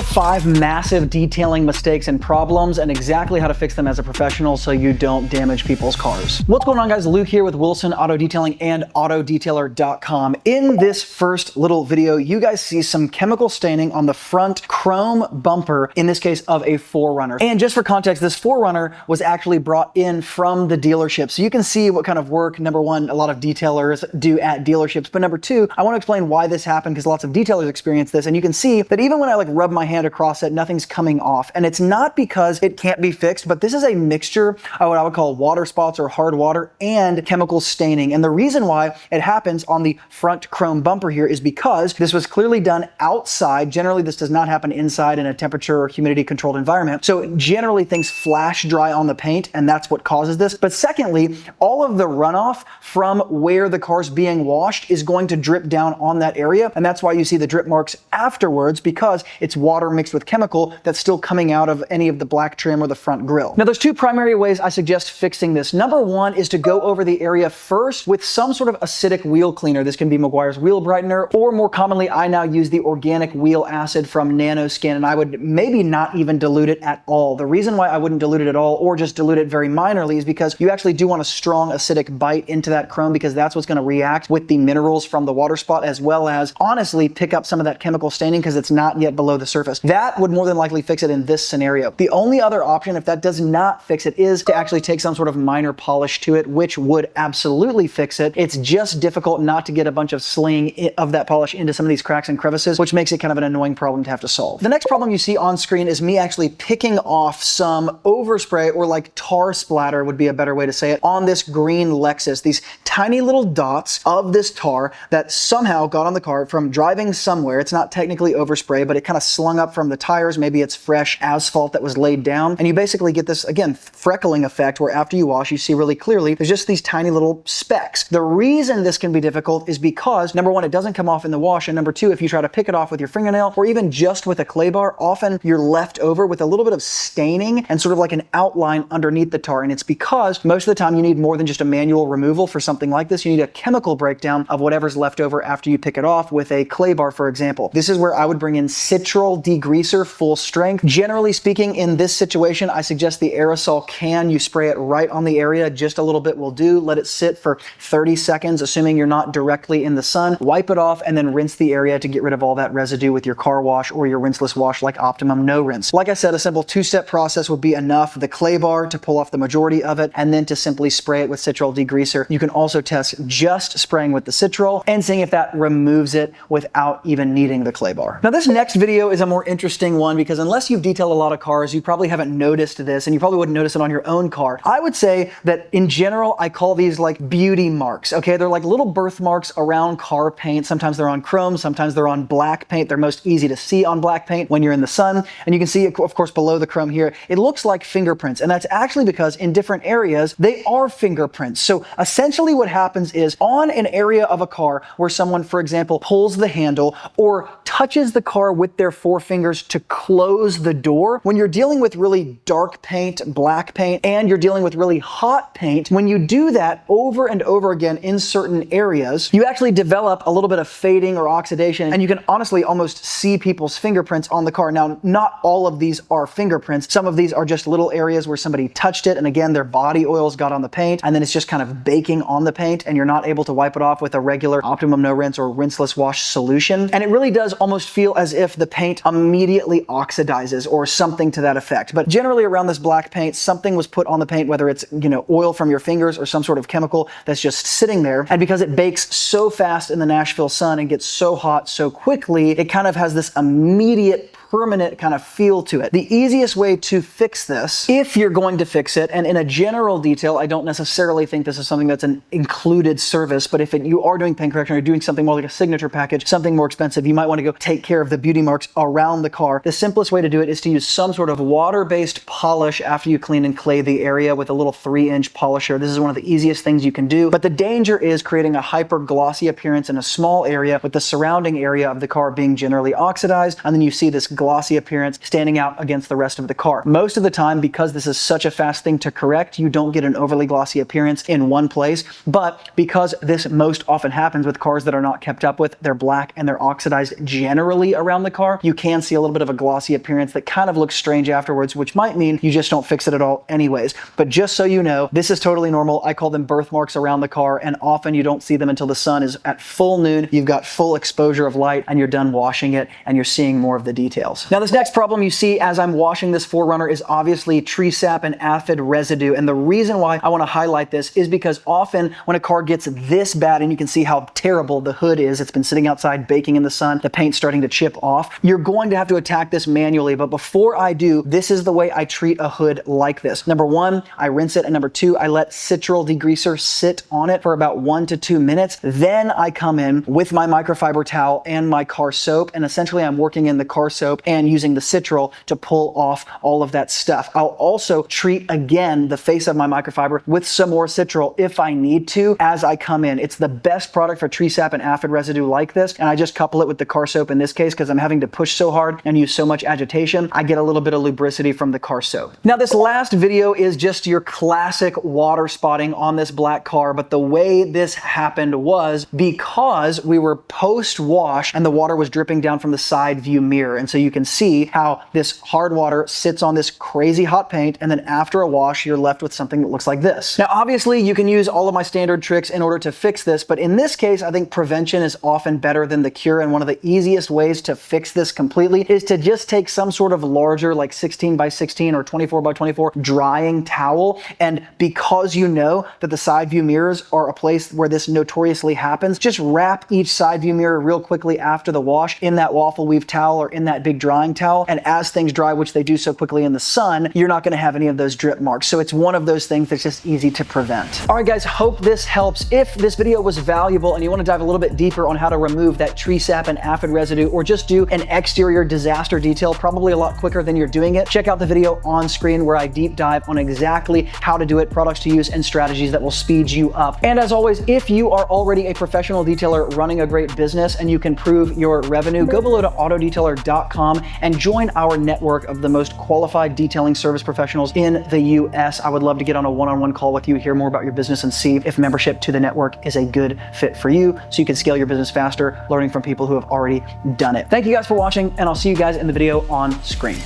are 5 massive detailing mistakes and problems and exactly how to fix them as a professional so you don't damage people's cars. What's going on, guys? Luke here with Wilson Auto Detailing and autodetailer.com. In this first little video, you guys see some chemical staining on the front chrome bumper, in this case of a 4Runner. And just for context, this 4Runner was actually brought in from the dealership. So you can see what kind of work, number one, a lot of detailers do at dealerships. But number two, I want to explain why this happened because lots of detailers experience this. And you can see that even when I rub my hand across it, nothing's coming off. And it's not because it can't be fixed, but this is a mixture of what I would call water spots or hard water and chemical staining. And the reason why it happens on the front chrome bumper here is because this was clearly done outside. Generally, this does not happen inside in a temperature or humidity controlled environment. So generally things flash dry on the paint and that's what causes this. But secondly, all of the runoff from where the car's being washed is going to drip down on that area. And that's why you see the drip marks afterwards, because it's water mixed with chemical that's still coming out of any of the black trim or the front grille. Now, there's 2 primary ways I suggest fixing this. Number one is to go over the area first with some sort of acidic wheel cleaner. This can be Meguiar's Wheel Brightener, or more commonly, I now use the organic wheel acid from Nanoskin, and I would maybe not even dilute it at all. The reason why I wouldn't dilute it at all, or just dilute it very minorly, is because you actually do want a strong acidic bite into that chrome, because that's what's going to react with the minerals from the water spot, as well as honestly pick up some of that chemical staining because it's not yet below the surface. That would more than likely fix it in this scenario. The only other option, if that does not fix it, is to actually take some sort of minor polish to it, which would absolutely fix it. It's just difficult not to get a bunch of sling of that polish into some of these cracks and crevices, which makes it kind of an annoying problem to have to solve. The next problem you see on screen is me actually picking off some overspray, or like tar splatter would be a better way to say it, on this green Lexus. These tiny little dots of this tar that somehow got on the car from driving somewhere. It's not technically overspray, but it kind of slung up from the tires. Maybe it's fresh asphalt that was laid down. And you basically get this, again, freckling effect where after you wash, you see really clearly there's just these tiny little specks. The reason this can be difficult is because, number one, it doesn't come off in the wash. And number two, if you try to pick it off with your fingernail or even just with a clay bar, often you're left over with a little bit of staining and sort of like an outline underneath the tar. And it's because most of the time you need more than just a manual removal for something like this. You need a chemical breakdown of whatever's left over after you pick it off with a clay bar, for example. This is where I would bring in Citral Degreaser full strength. Generally speaking, in this situation, I suggest the aerosol can. You spray it right on the area, just a little bit will do. Let it sit for 30 seconds, assuming you're not directly in the sun. Wipe it off and then rinse the area to get rid of all that residue with your car wash or your rinseless wash like Optimum No Rinse. Like I said, a simple 2-step process would be enough. The clay bar to pull off the majority of it, and then to simply spray it with Citral Degreaser. You can also test just spraying with the Citral and seeing if that removes it without even needing the clay bar. Now, this next video is a more interesting one because unless you've detailed a lot of cars, you probably haven't noticed this, and you probably wouldn't notice it on your own car. I would say that in general, I call these like beauty marks, okay? They're like little birthmarks around car paint. Sometimes they're on chrome, sometimes they're on black paint. They're most easy to see on black paint when you're in the sun. And you can see, of course, below the chrome here, it looks like fingerprints. And that's actually because in different areas, they are fingerprints. So essentially what happens is on an area of a car where someone, for example, pulls the handle or touches the car with their forefingers to close the door, when you're dealing with really dark paint, black paint, and you're dealing with really hot paint, when you do that over and over again in certain areas, you actually develop a little bit of fading or oxidation, and you can honestly almost see people's fingerprints on the car. Now, not all of these are fingerprints. Some of these are just little areas where somebody touched it, and again, their body oils got on the paint, and then it's just kind of baking on the paint, and you're not able to wipe it off with a regular Optimum No Rinse or rinseless wash solution. And it really does almost feel as if the paint immediately oxidizes or something to that effect. But generally around this black paint, something was put on the paint, whether it's, oil from your fingers or some sort of chemical that's just sitting there. And because it bakes so fast in the Nashville sun and gets so hot so quickly, it kind of has this immediate permanent kind of feel to it. The easiest way to fix this, if you're going to fix it, and in a general detail, I don't necessarily think this is something that's an included service, but if you are doing paint correction or doing something more like a signature package, something more expensive, you might want to go take care of the beauty marks around the car. The simplest way to do it is to use some sort of water-based polish after you clean and clay the area with a little 3-inch polisher. This is one of the easiest things you can do, but the danger is creating a hyper glossy appearance in a small area with the surrounding area of the car being generally oxidized, and then you see this glossy appearance standing out against the rest of the car. Most of the time, because this is such a fast thing to correct, you don't get an overly glossy appearance in one place, but because this most often happens with cars that are not kept up with, they're black and they're oxidized generally around the car, you can see a little bit of a glossy appearance that kind of looks strange afterwards, which might mean you just don't fix it at all anyways. But just so you know, this is totally normal. I call them birthmarks around the car, and often you don't see them until the sun is at full noon, you've got full exposure of light, and you're done washing it, and you're seeing more of the details. Now, this next problem you see as I'm washing this 4Runner is obviously tree sap and aphid residue, and the reason why I want to highlight this is because often when a car gets this bad, and you can see how terrible the hood is, it's been sitting outside baking in the sun, the paint's starting to chip off, you're going to have to attack this manually. But before I do, this is the way I treat a hood like this. Number one, I rinse it, and number two, I let Citral degreaser sit on it for about 1 to 2 minutes. Then I come in with my microfiber towel and my car soap, and essentially I'm working in the car soap and using the Citral to pull off all of that stuff. I'll also treat again the face of my microfiber with some more Citral if I need to as I come in. It's the best product for tree sap and aphid residue like this, and I just couple it with the car soap in this case because I'm having to push so hard and use so much agitation. I get a little bit of lubricity from the car soap. Now, this last video is just your classic water spotting on this black car, but the way this happened was because we were post-wash and the water was dripping down from the side view mirror. And so you can see how this hard water sits on this crazy hot paint, and then after a wash, you're left with something that looks like this. Now, obviously, you can use all of my standard tricks in order to fix this, but in this case, I think prevention is often better than the cure, and one of the easiest ways to fix this completely is to just take some sort of larger, like 16 by 16 or 24 by 24 drying towel, and because you know that the side view mirrors are a place where this notoriously happens, just wrap each side view mirror real quickly after the wash in that waffle weave towel or in that big drying towel, and as things dry, which they do so quickly in the sun, you're not going to have any of those drip marks. So it's one of those things that's just easy to prevent. All right, guys, hope this helps. If this video was valuable and you want to dive a little bit deeper on how to remove that tree sap and aphid residue, or just do an exterior disaster detail probably a lot quicker than you're doing it, check out the video on screen where I deep dive on exactly how to do it, products to use, and strategies that will speed you up. And as always, if you are already a professional detailer running a great business and you can prove your revenue, go below to autodetailer.com and join our network of the most qualified detailing service professionals in the US. I would love to get on a one-on-one call with you, hear more about your business, and see if membership to the network is a good fit for you so you can scale your business faster, learning from people who have already done it. Thank you guys for watching, and I'll see you guys in the video on screen.